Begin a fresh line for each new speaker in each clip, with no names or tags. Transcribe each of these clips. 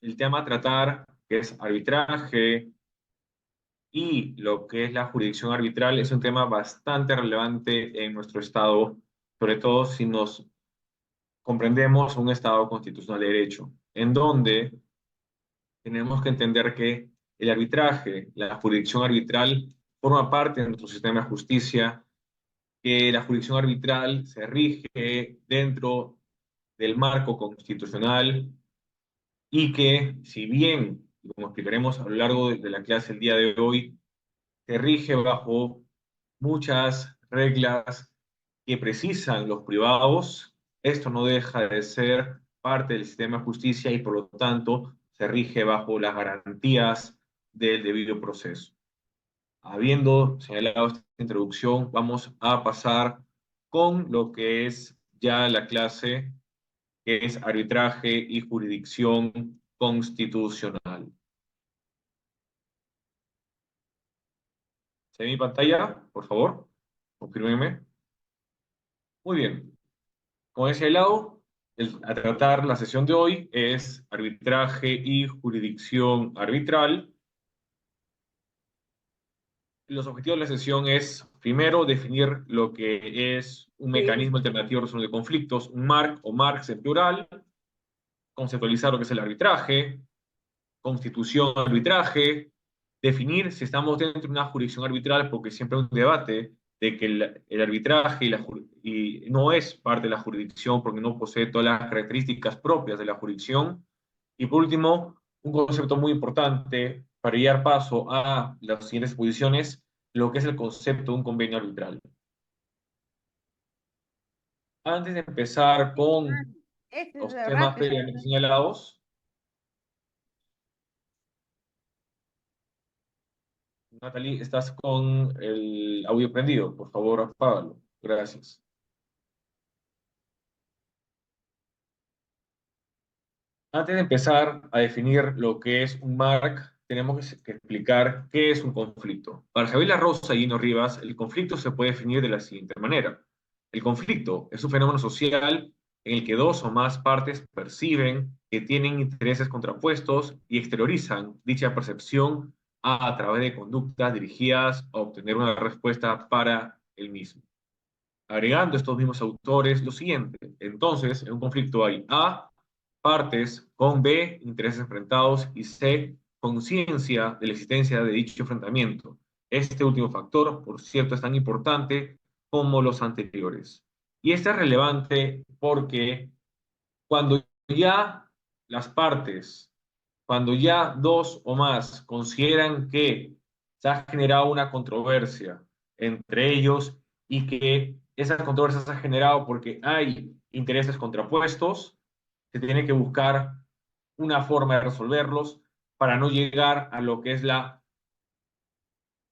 el tema a tratar, que es arbitraje y lo que es la jurisdicción arbitral, es un tema bastante relevante en nuestro Estado, sobre todo si nos comprendemos un Estado constitucional de derecho, en donde tenemos que entender que el arbitraje, la jurisdicción arbitral, forma parte de nuestro sistema de justicia, que la jurisdicción arbitral se rige dentro del marco constitucional y que, si bien, como explicaremos a lo largo de la clase el día de hoy, se rige bajo muchas reglas que precisan los privados, esto no deja de ser parte del sistema de justicia y por lo tanto se rige bajo las garantías del debido proceso. Habiendo señalado esta introducción, vamos a pasar con lo que es ya la clase, que es arbitraje y jurisdicción constitucional. ¿Se ve mi pantalla? Por favor, confírmenme. Muy bien. Con ese lado, a tratar la sesión de hoy es arbitraje y jurisdicción arbitral. Los objetivos de la sesión es, primero, definir lo que es un mecanismo alternativo de resolución de conflictos, un MARC o MARCs en plural, conceptualizar lo que es el arbitraje, constitución arbitraje, definir si estamos dentro de una jurisdicción arbitral, porque siempre hay un debate de que el arbitraje y no es parte de la jurisdicción porque no posee todas las características propias de la jurisdicción. Y por último, un concepto muy importante para dar paso a las siguientes posiciones, lo que es el concepto de un convenio arbitral. Antes de empezar
Ah,
con
este es
los
de
temas
rato.
previamente señalados, Natalie, estás con el audio prendido. Por favor, apágalo. Gracias. Antes de empezar a definir lo que es un MARC, tenemos que explicar qué es un conflicto. Para Javier La Rosa y Gino Rivas, el conflicto se puede definir de la siguiente manera. El conflicto es un fenómeno social en el que dos o más partes perciben que tienen intereses contrapuestos y exteriorizan dicha percepción a través de conductas dirigidas a obtener una respuesta para el mismo. Agregando estos mismos autores lo siguiente. Entonces, en un conflicto hay A, partes, con B, intereses enfrentados y C, conciencia de la existencia de dicho enfrentamiento. Este último factor, por cierto, es tan importante como los anteriores. Y este es relevante porque cuando ya las partes, cuando ya dos o más consideran que se ha generado una controversia entre ellos y que esa controversia se ha generado porque hay intereses contrapuestos, se tiene que buscar una forma de resolverlos para no llegar a lo que es la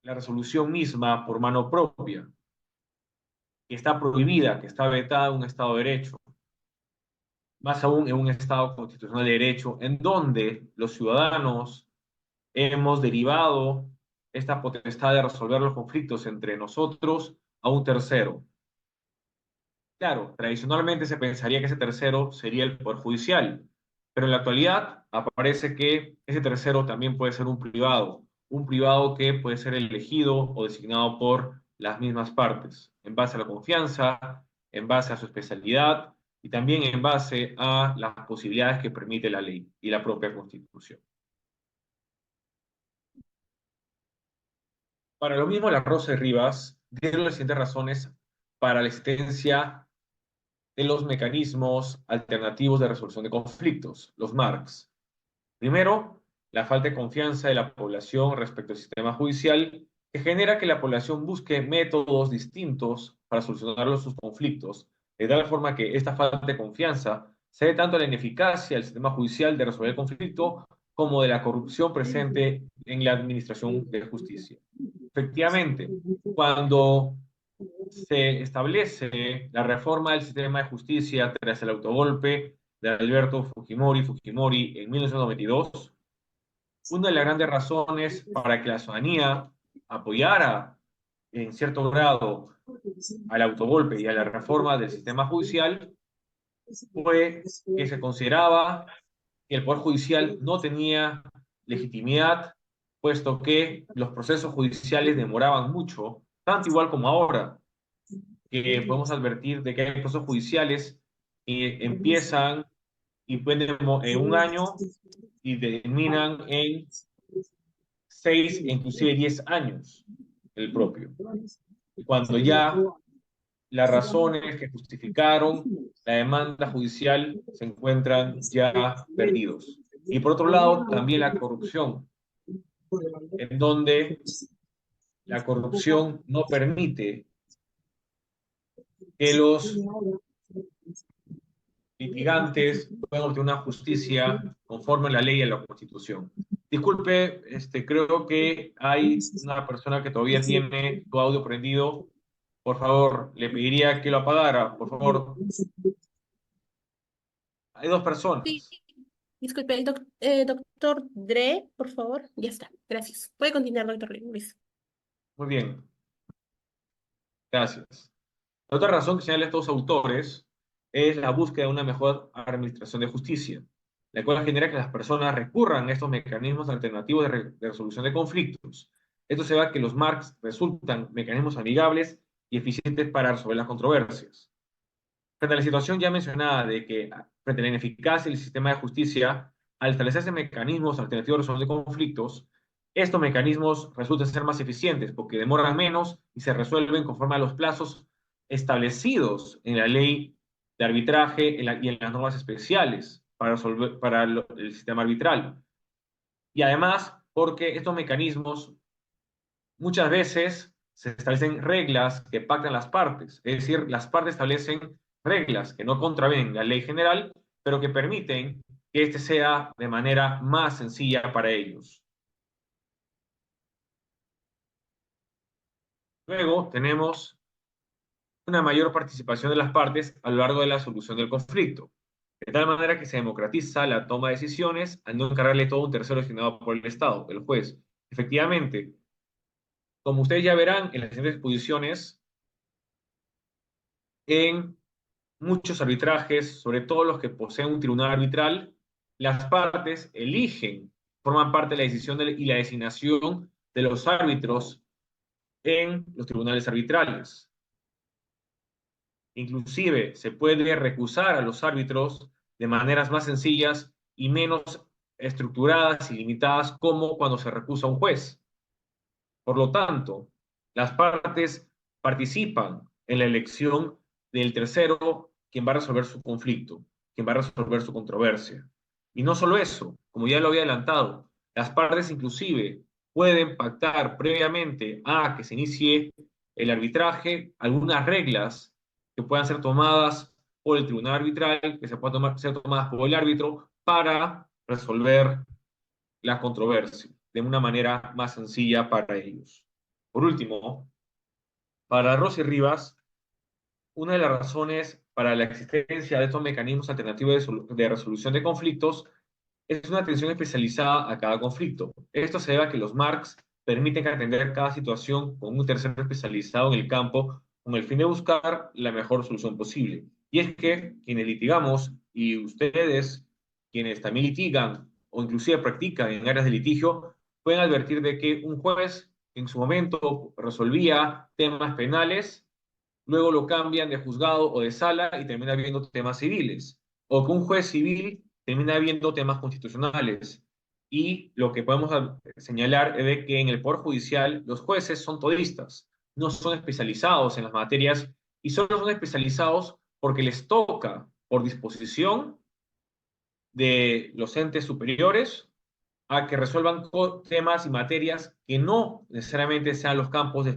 resolución misma por mano propia, que está prohibida, que está vetada en un Estado de Derecho. Más aún en un Estado constitucional de derecho, en donde los ciudadanos hemos derivado esta potestad de resolver los conflictos entre nosotros a un tercero. Claro, tradicionalmente se pensaría que ese tercero sería el Poder Judicial, pero en la actualidad aparece que ese tercero también puede ser un privado que puede ser elegido o designado por las mismas partes, en base a la confianza, en base a su especialidad y también en base a las posibilidades que permite la ley y la propia Constitución. Para lo mismo, La Rosa y Rivas dieron las siguientes razones para la existencia de los mecanismos alternativos de resolución de conflictos, los MARCs. Primero, la falta de confianza de la población respecto al sistema judicial, que genera que la población busque métodos distintos para solucionar sus conflictos, de tal forma que esta falta de confianza se dé tanto a la ineficacia del sistema judicial de resolver el conflicto como de la corrupción presente en la administración de justicia. Efectivamente, cuando se establece la reforma del sistema de justicia tras el autogolpe de Alberto Fujimori en 1992, una de las grandes razones para que la ciudadanía apoyara en cierto grado al autogolpe y a la reforma del sistema judicial fue que se consideraba que el Poder Judicial no tenía legitimidad, puesto que los procesos judiciales demoraban mucho, tanto igual como ahora, que podemos advertir de que hay procesos judiciales que empiezan y pueden en un año y terminan en 6 e inclusive 10 años el propio. Y cuando ya las razones que justificaron la demanda judicial se encuentran ya perdidos. Y por otro lado, también la corrupción, en donde la corrupción no permite que los litigantes puedan obtener una justicia conforme a la ley y a la Constitución. Disculpe, creo que hay una persona que todavía tiene su audio prendido. Por favor, le pediría que lo apagara. Por favor, hay dos
Sí,
personas.
disculpe, el doctor Dre, por favor. Ya está, gracias. Puede continuar, doctor Luis.
Muy bien, gracias. La otra razón que señalan estos autores es la búsqueda de una mejor administración de justicia, la cual genera que las personas recurran a estos mecanismos alternativos de resolución de conflictos. Esto se va a que los MARCs resultan mecanismos amigables y eficientes para resolver las controversias. Frente a la situación ya mencionada de que, frente a la ineficacia del sistema de justicia, al establecerse mecanismos alternativos de resolución de conflictos, estos mecanismos resultan ser más eficientes porque demoran menos y se resuelven conforme a los plazos establecidos en la ley de arbitraje y en las normas especiales para resolver el sistema arbitral. Y además, porque estos mecanismos muchas veces se establecen reglas que pactan las partes, es decir, las partes establecen reglas que no contravienen la ley general, pero que permiten que este sea de manera más sencilla para ellos. Luego tenemos una mayor participación de las partes a lo largo de la solución del conflicto, de tal manera que se democratiza la toma de decisiones al no encargarle todo a un tercero designado por el Estado, el juez. Efectivamente, como ustedes ya verán en las siguientes exposiciones, en muchos arbitrajes, sobre todo los que poseen un tribunal arbitral, las partes eligen, forman parte de la decisión y la designación de los árbitros en los tribunales arbitrales. Inclusive se puede recusar a los árbitros de maneras más sencillas y menos estructuradas y limitadas como cuando se recusa a un juez. Por lo tanto, las partes participan en la elección del tercero quien va a resolver su conflicto, quien va a resolver su controversia. Y no solo eso, como ya lo había adelantado, las partes inclusive pueden pactar previamente a que se inicie el arbitraje algunas reglas que puedan ser tomadas por el tribunal arbitral, que se puedan ser tomadas por el árbitro para resolver la controversia de una manera más sencilla para ellos. Por último, para Rosy Rivas, una de las razones para la existencia de estos mecanismos alternativos de resolución de conflictos es una atención especializada a cada conflicto. Esto se debe a que los MARCs permiten atender cada situación con un tercero especializado en el campo con el fin de buscar la mejor solución posible. Y es que quienes litigamos y ustedes, quienes también litigan o inclusive practican en áreas de litigio, pueden advertir de que un juez en su momento resolvía temas penales, luego lo cambian de juzgado o de sala y termina viendo temas civiles. O que un juez civil termina viendo temas constitucionales. Y lo que podemos señalar es de que en el Poder Judicial los jueces son todistas, no son especializados en las materias y solo son especializados porque les toca por disposición de los entes superiores a que resuelvan temas y materias que no necesariamente sean los campos de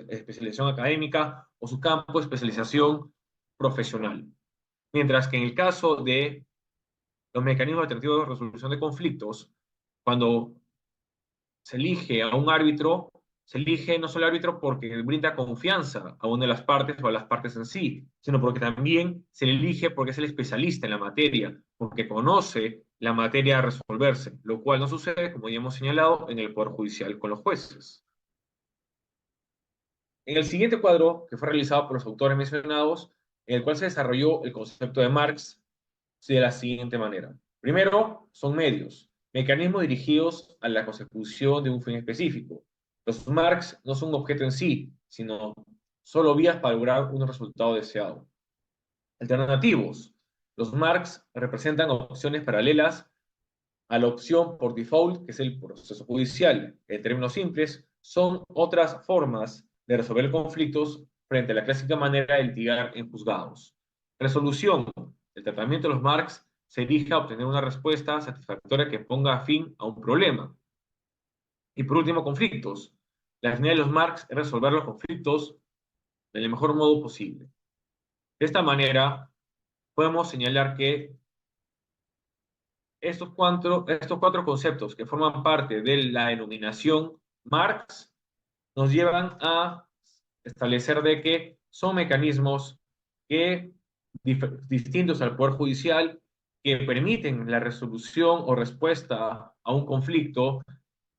especialización académica o su campo de especialización profesional. Mientras que en el caso de los mecanismos alternativos de resolución de conflictos, cuando se elige a un árbitro, se elige no solo árbitro porque brinda confianza a una de las partes o a las partes en sí, sino porque también se le elige porque es el especialista en la materia, porque conoce la materia a resolverse, lo cual no sucede, como ya hemos señalado, en el Poder Judicial con los jueces. En el siguiente cuadro, que fue realizado por los autores mencionados, en el cual se desarrolló el concepto de Marx de la siguiente manera. Primero, son medios, mecanismos dirigidos a la consecución de un fin específico. Los marks no son un objeto en sí, sino solo vías para lograr un resultado deseado. Alternativos. Los marks representan opciones paralelas a la opción por default, que es el proceso judicial. En términos simples, son otras formas de resolver conflictos frente a la clásica manera de litigar en juzgados. Resolución. El tratamiento de los marks se dirige a obtener una respuesta satisfactoria que ponga fin a un problema. Y por último, conflictos. La finalidad de los marks es resolver los conflictos del mejor modo posible. De esta manera, podemos señalar que estos cuatro conceptos que forman parte de la denominación Marx nos llevan a establecer de que son mecanismos que, distintos al Poder Judicial, que permiten la resolución o respuesta a un conflicto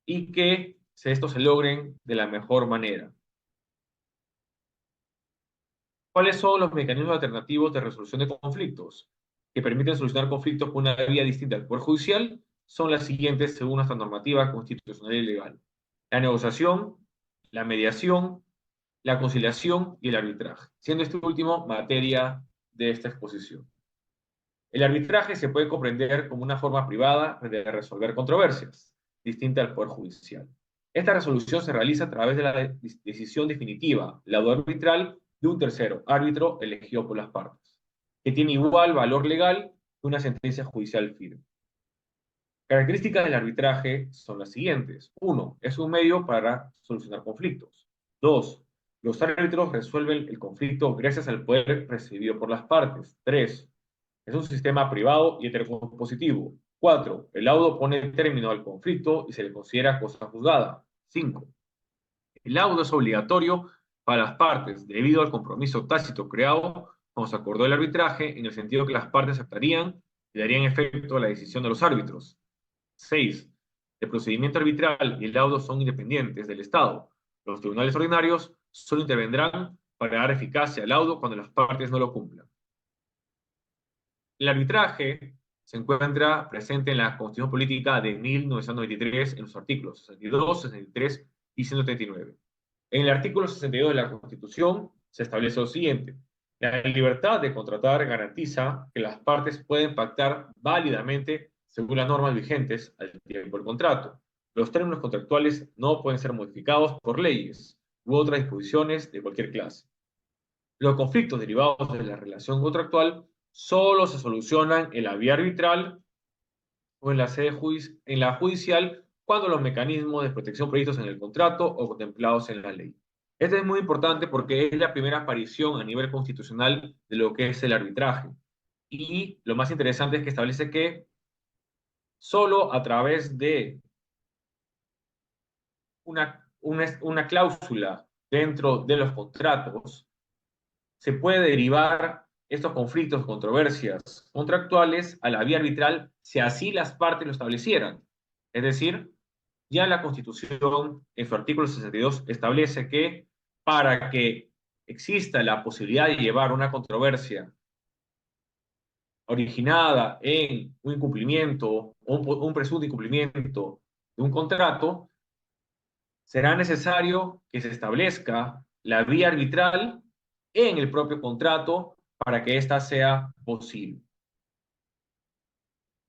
y que estos se logren de la mejor manera. ¿Cuáles son los mecanismos alternativos de resolución de conflictos que permiten solucionar conflictos con una vía distinta al Poder Judicial? Son las siguientes según nuestra normativa constitucional y legal: la negociación, la mediación, la conciliación y el arbitraje, siendo este último materia de esta exposición. El arbitraje se puede comprender como una forma privada de resolver controversias, distinta al Poder Judicial. Esta resolución se realiza a través de la decisión definitiva, laudo arbitral, de un tercero, árbitro elegido por las partes, que tiene igual valor legal que una sentencia judicial firme. Características del arbitraje son las siguientes. 1. Es un medio para solucionar conflictos. 2. Los árbitros resuelven el conflicto gracias al poder recibido por las partes. 3. Es un sistema privado y heterocompositivo. 4. El laudo pone término al conflicto y se le considera cosa juzgada. 5. El laudo es obligatorio para las partes debido al compromiso tácito creado cuando se acordó el arbitraje, en el sentido que las partes aceptarían y darían efecto a la decisión de los árbitros. 6. El procedimiento arbitral y el laudo son independientes del Estado. Los tribunales ordinarios solo intervendrán para dar eficacia al laudo cuando las partes no lo cumplan. El arbitraje se encuentra presente en la Constitución Política de 1993 en los artículos 62, 63 y 139. En el artículo 62 de la Constitución se establece lo siguiente: la libertad de contratar garantiza que las partes pueden pactar válidamente según las normas vigentes al tiempo del contrato. Los términos contractuales no pueden ser modificados por leyes u otras disposiciones de cualquier clase. Los conflictos derivados de la relación contractual solo se solucionan en la vía arbitral o en la judicial cuando los mecanismos de protección previstos en el contrato o contemplados en la ley. Esto es muy importante porque es la primera aparición a nivel constitucional de lo que es el arbitraje. Y lo más interesante es que establece que solo a través de una cláusula dentro de los contratos se puede derivar estos conflictos, controversias contractuales a la vía arbitral si así las partes lo establecieran. Es decir, ya la Constitución, en su artículo 62, establece que para que exista la posibilidad de llevar una controversia originada en un incumplimiento o un presunto incumplimiento de un contrato, será necesario que se establezca la vía arbitral en el propio contrato para que ésta sea posible.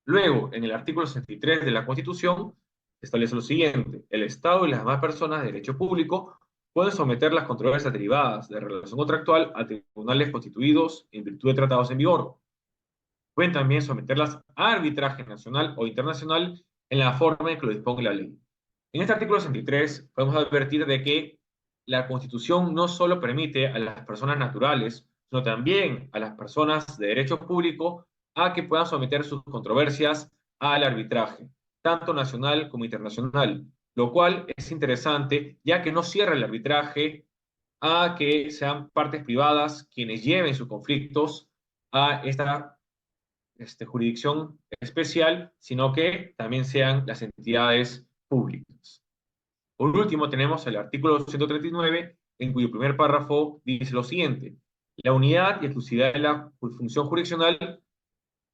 Luego, en el artículo 63 de la Constitución, establece lo siguiente: el Estado y las demás personas de derecho público pueden someter las controversias derivadas de relación contractual a tribunales constituidos en virtud de tratados en vigor. Pueden también someterlas a arbitraje nacional o internacional en la forma en que lo disponga la ley. En este artículo 63 podemos advertir de que la Constitución no solo permite a las personas naturales, sino también a las personas de derecho público a que puedan someter sus controversias al arbitraje, tanto nacional como internacional, lo cual es interesante ya que no cierra el arbitraje a que sean partes privadas quienes lleven sus conflictos a esta jurisdicción especial, sino que también sean las entidades públicas. Por último, tenemos el artículo 139, en cuyo primer párrafo dice lo siguiente: la unidad y exclusividad de la función jurisdiccional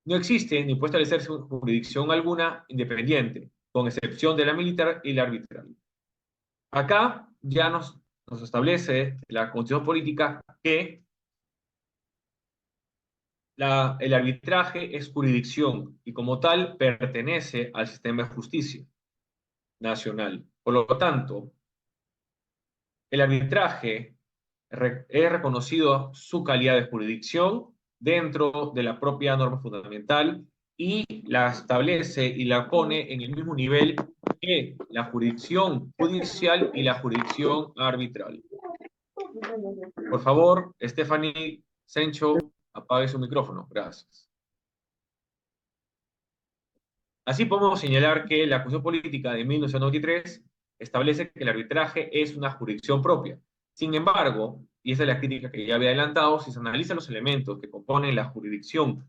No existe ni puede establecerse jurisdicción alguna independiente, con excepción de la militar y la arbitral. Acá ya nos establece la Constitución Política que el arbitraje es jurisdicción y como tal pertenece al sistema de justicia nacional. Por lo tanto, el arbitraje es reconocido su calidad de jurisdicción dentro de la propia norma fundamental y la establece y la pone en el mismo nivel que la jurisdicción judicial y la jurisdicción arbitral. Por favor, Stephanie Sencho, apague su micrófono. Gracias. Así podemos señalar que la Constitución Política de 1993 establece que el arbitraje es una jurisdicción propia. Sin embargo, y esa es la crítica que ya había adelantado, si se analizan los elementos que componen la jurisdicción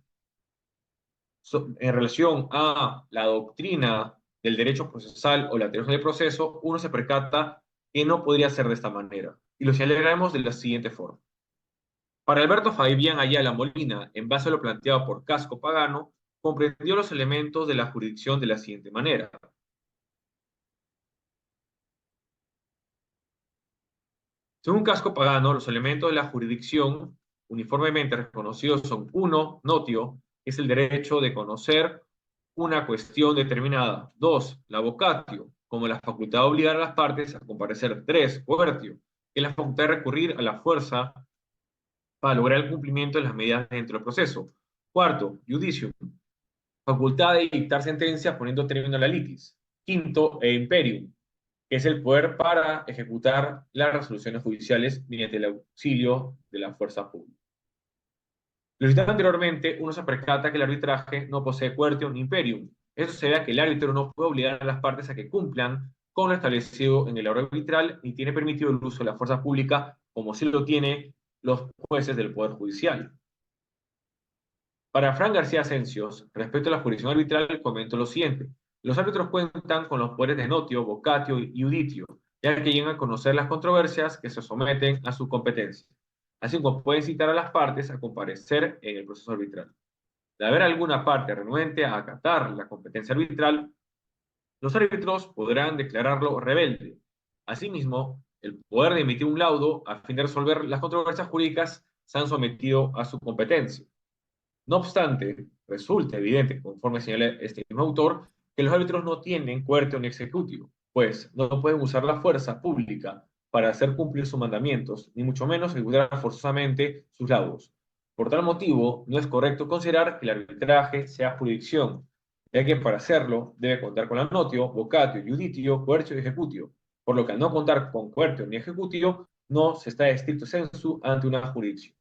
en relación a la doctrina del derecho procesal o la teoría del proceso, uno se percata que no podría ser de esta manera. Y lo señalaremos de la siguiente forma. Para Alberto Fabián Ayala Molina, en base a lo planteado por Casco Pagano, comprendió los elementos de la jurisdicción de la siguiente manera. Según Casco Pagano, los elementos de la jurisdicción uniformemente reconocidos son: uno, notio, que es el derecho de conocer una cuestión determinada; dos, la vocatio, como la facultad de obligar a las partes a comparecer; tres, coertio, que es la facultad de recurrir a la fuerza para lograr el cumplimiento de las medidas dentro del proceso; cuarto, judicium, facultad de dictar sentencia poniendo término a la litis; quinto, imperium, que es el poder para ejecutar las resoluciones judiciales mediante el auxilio de la fuerza pública. Lo citado anteriormente, uno se percata que el arbitraje no posee coercium ni imperium. Esto se ve a que el árbitro no puede obligar a las partes a que cumplan con lo establecido en el orden arbitral, ni tiene permitido el uso de la fuerza pública como sí lo tiene los jueces del Poder Judicial. Para Fran García Asencios, respecto a la jurisdicción arbitral, comento lo siguiente. Los árbitros cuentan con los poderes de notio, vocatio y juditio, ya que llegan a conocer las controversias que se someten a su competencia, así como pueden citar a las partes a comparecer en el proceso arbitral. De haber alguna parte renuente a acatar la competencia arbitral, los árbitros podrán declararlo rebelde. Asimismo, el poder de emitir un laudo a fin de resolver las controversias jurídicas se han sometido a su competencia. No obstante, resulta evidente, conforme señala este mismo autor, que los árbitros no tienen coertio ni executio, pues no pueden usar la fuerza pública para hacer cumplir sus mandamientos, ni mucho menos ejecutar forzosamente sus laudos. Por tal motivo, no es correcto considerar que el arbitraje sea jurisdicción, ya que para hacerlo debe contar con la notio, vocatio, juditio, coercio y ejecutio, por lo que al no contar con coertio ni ejecutio, no se está estricto sensu ante una jurisdicción.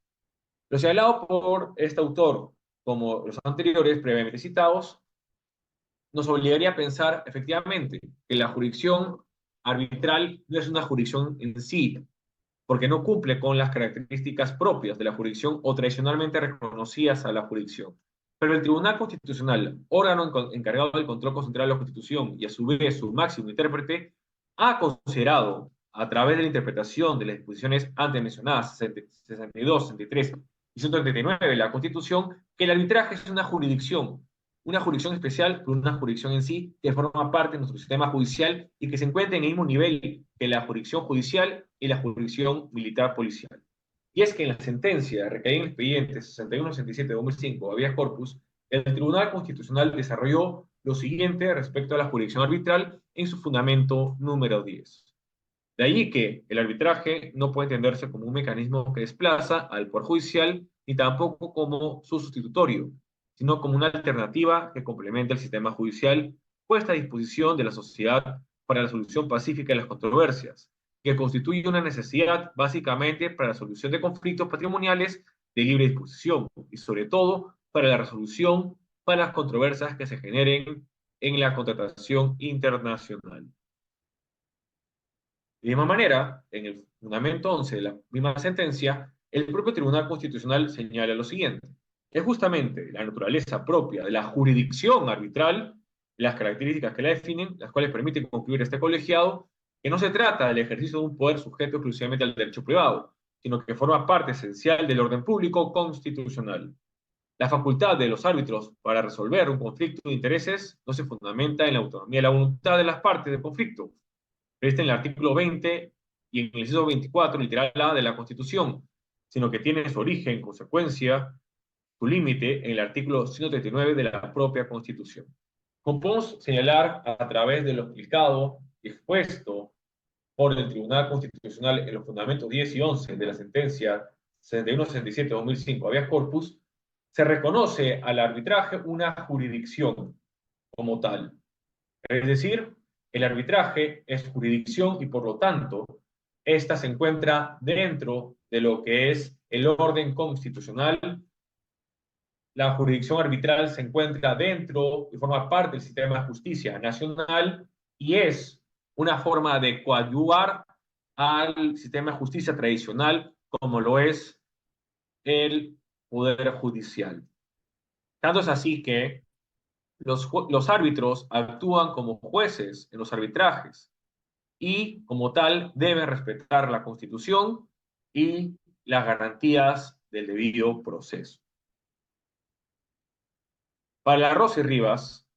Lo señalado por este autor, como los anteriores previamente citados, nos obligaría a pensar efectivamente que la jurisdicción arbitral no es una jurisdicción en sí, porque no cumple con las características propias de la jurisdicción o tradicionalmente reconocidas a la jurisdicción. Pero el Tribunal Constitucional, órgano encargado del control constitucional de la Constitución y a su vez su máximo intérprete, ha considerado, a través de la interpretación de las disposiciones antes mencionadas, 62, 63 y 139 de la Constitución, que el arbitraje es una jurisdicción especial, pero una jurisdicción en sí que forma parte de nuestro sistema judicial y que se encuentra en el mismo nivel que la jurisdicción judicial y la jurisdicción militar policial. Y es que en la sentencia recaída en el expediente 6167-2005, habeas corpus, el Tribunal Constitucional desarrolló lo siguiente respecto a la jurisdicción arbitral en su fundamento número 10. De ahí que el arbitraje no puede entenderse como un mecanismo que desplaza al Poder Judicial ni tampoco como su sustitutorio, sino como una alternativa que complementa el sistema judicial puesta a disposición de la sociedad para la solución pacífica de las controversias, que constituye una necesidad básicamente para la solución de conflictos patrimoniales de libre disposición y sobre todo para la resolución para las controversias que se generen en la contratación internacional. De la misma manera, en el fundamento 11 de la misma sentencia, el propio Tribunal Constitucional señala lo siguiente: es justamente la naturaleza propia de la jurisdicción arbitral, las características que la definen, las cuales permiten concluir este colegiado, que no se trata del ejercicio de un poder sujeto exclusivamente al derecho privado, sino que forma parte esencial del orden público constitucional. La facultad de los árbitros para resolver un conflicto de intereses no se fundamenta en la autonomía de la voluntad de las partes del conflicto, prevista en el artículo 20 y en el inciso 24, literal A de la Constitución, sino que tiene su origen, consecuencia, su límite en el artículo 139 de la propia Constitución. Como podemos señalar a través de lo explicado y expuesto por el Tribunal Constitucional en los fundamentos 10 y 11 de la sentencia 61-67-2005 habeas corpus, se reconoce al arbitraje una jurisdicción como tal. Es decir, el arbitraje es jurisdicción y por lo tanto, esta se encuentra dentro de lo que es el orden constitucional. La jurisdicción arbitral se encuentra dentro y forma parte del sistema de justicia nacional y es una forma de coadyuvar al sistema de justicia tradicional como lo es el Poder Judicial. Tanto es así que los árbitros actúan como jueces en los arbitrajes y como tal deben respetar la Constitución y las garantías del debido proceso. Para la Rosa y Rivas,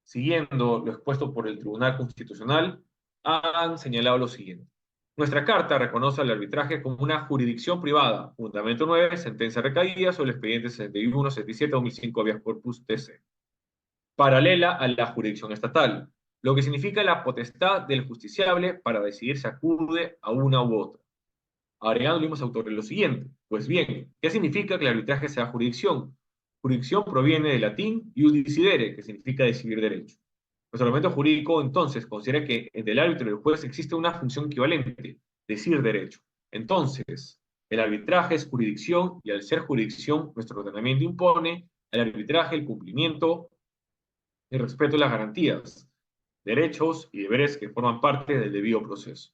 siguiendo lo expuesto por el Tribunal Constitucional, han señalado lo siguiente. Nuestra Carta reconoce al arbitraje como una jurisdicción privada, fundamento 9, sentencia recaída sobre el expediente 61-77-2005 habeas corpus TC, paralela a la jurisdicción estatal, lo que significa la potestad del justiciable para decidir si acude a una u otra. Agregando los mismos autores lo siguiente. Pues bien, ¿qué significa que el arbitraje sea jurisdicción? Jurisdicción proviene del latín iudicidere, que significa decidir derecho. Nuestro ordenamiento jurídico, entonces, considera que entre el árbitro y el juez existe una función equivalente, decir derecho. Entonces, el arbitraje es jurisdicción y al ser jurisdicción, nuestro ordenamiento impone al arbitraje el cumplimiento y respeto de las garantías, derechos y deberes que forman parte del debido proceso.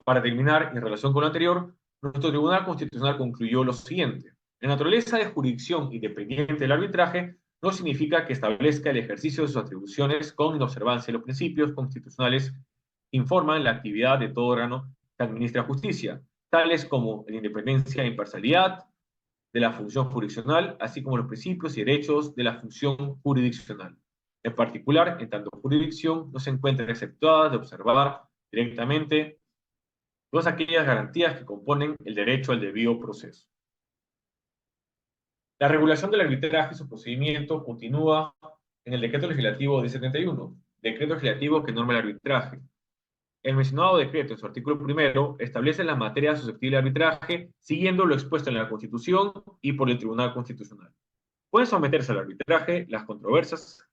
Para terminar, en relación con lo anterior, nuestro Tribunal Constitucional concluyó lo siguiente. La naturaleza de jurisdicción independiente del arbitraje no significa que establezca el ejercicio de sus atribuciones con inobservancia de los principios constitucionales que informan la actividad de todo órgano que administra justicia, tales como la independencia e imparcialidad de la función jurisdiccional, así como los principios y derechos de la función jurisdiccional. En particular, en tanto jurisdicción no se encuentra exceptuada de observar directamente todas aquellas garantías que componen el derecho al debido proceso. La regulación del arbitraje y su procedimiento continúa en el Decreto Legislativo de 71, decreto legislativo que norma el arbitraje. El mencionado decreto, en su artículo primero, establece las materias susceptibles de arbitraje siguiendo lo expuesto en la Constitución y por el Tribunal Constitucional. Pueden someterse al arbitraje las controversias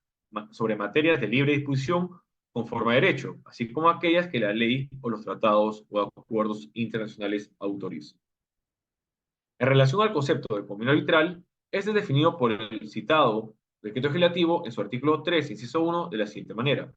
sobre materias de libre disposición conforme a derecho, así como aquellas que la ley o los tratados o acuerdos internacionales autorizan. En relación al concepto de convenio arbitral, este es definido por el citado decreto legislativo en su artículo 3, inciso 1, de la siguiente manera.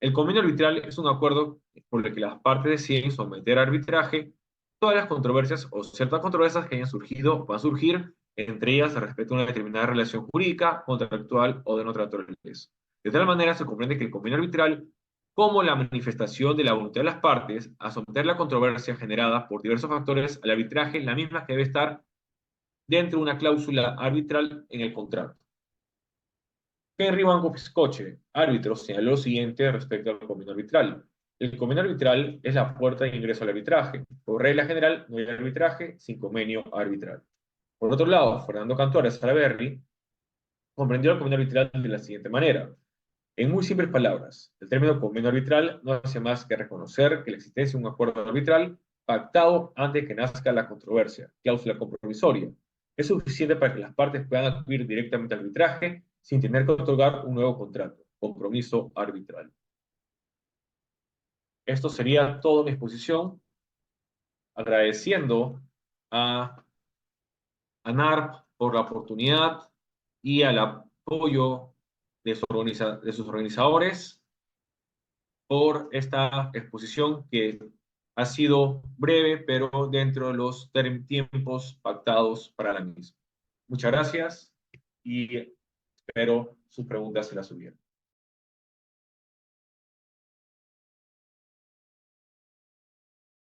El convenio arbitral es un acuerdo por el que las partes deciden someter a arbitraje todas las controversias o ciertas controversias que hayan surgido o van a surgir, entre ellas respecto a una determinada relación jurídica, contractual o de otra naturaleza. De tal manera se comprende que el convenio arbitral como la manifestación de la voluntad de las partes a someter la controversia generada por diversos factores al arbitraje, la misma que debe estar dentro de una cláusula arbitral en el contrato. Henry Banco Piscoche, árbitro, señaló lo siguiente respecto al convenio arbitral. El convenio arbitral es la puerta de ingreso al arbitraje. Por regla general, no hay arbitraje sin convenio arbitral. Por otro lado, Fernando Cantuaria Salaverry comprendió el convenio arbitral de la siguiente manera. En muy simples palabras, el término convenio arbitral no hace más que reconocer que la existencia de un acuerdo arbitral pactado antes de que nazca la controversia, cláusula compromisoria. Es suficiente para que las partes puedan acudir directamente al arbitraje sin tener que otorgar un nuevo contrato, compromiso arbitral. Esto sería toda mi exposición, agradeciendo a ANARP por la oportunidad y al apoyo de sus organizadores por esta exposición que ha sido breve, pero dentro de los tiempos pactados para la misma. Muchas gracias y espero sus preguntas se las subieron.